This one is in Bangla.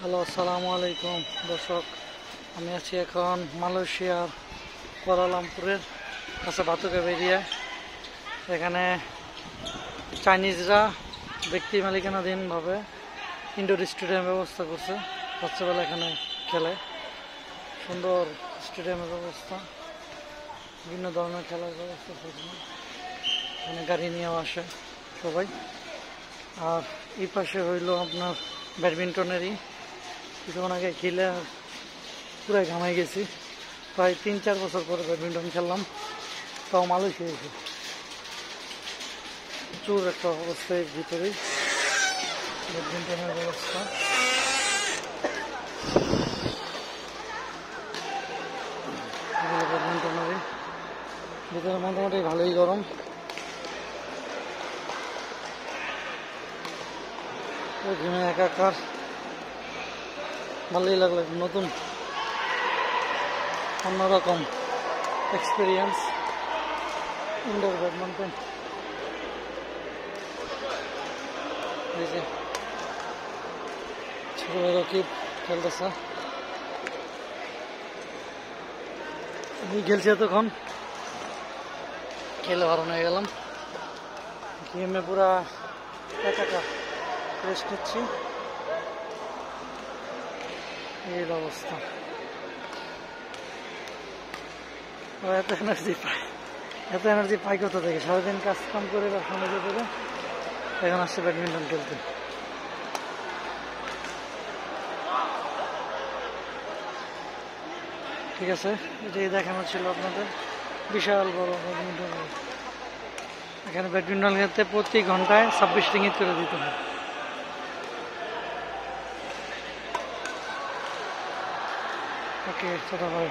হ্যালো, আসসালামু আলাইকুম দর্শক। আমি আছি এখন মালয়েশিয়ার কুয়ালালামপুরের কাছে বাতুকা এরিয়ায়। এখানে চাইনিজরা ব্যক্তি মালিকানাধীনভাবে ইনডোর স্টেডিয়াম ব্যবস্থা করছে। বাচ্চাবেলা এখানে খেলে, সুন্দর স্টেডিয়ামের ব্যবস্থা, বিভিন্ন ধরনের খেলার ব্যবস্থা করছে। এখানে গাড়ি নিয়েও আসে সবাই। আর এই পাশে হইল আপনার ব্যাডমিন্টনেরই। কিছুক্ষণ আগে খেলে পুরাই ঘামাই গেছি। প্রায় 3-4 বছর পরে ব্যাডমিন্টন খেললাম, তাও মালয়েশিয়া এসে। প্রচুর একটা অবস্থায় ভিতরেই ব্যাডমিন্টনের ব্যবস্থা। ব্যাডমিন্টনেরই ভিতরে মোটামুটি ভালোই গরম। ঘুমে একাকার, ভালোই লাগলো। নতুন অন্যরকম এক্সপিরিয়েন্স ইনডোর ব্যাডমিন্টন। ছোট বড় কিড খেলতেছে। আমি খেলছি এতক্ষণ, খেলে ভালো হয়ে গেলাম। গেমে পুরা একাকার, রেস্ট নিচ্ছি। এই অবস্থা। এত এনার্জি পাই কোথা থেকে? সারাদিন কাজ কাম করে বা সময় করে এখন আসছে ব্যাডমিন্টন খেলতে। ঠিক আছে, এটাই দেখানো ছিল আপনাদের। বিশাল বড় ব্যাডমিন্টন। এখানে ব্যাডমিন্টন খেলতে প্রতি ঘন্টায় 26 রিঙ্গিত করে দিতে হয়। ওকে, কথা বল।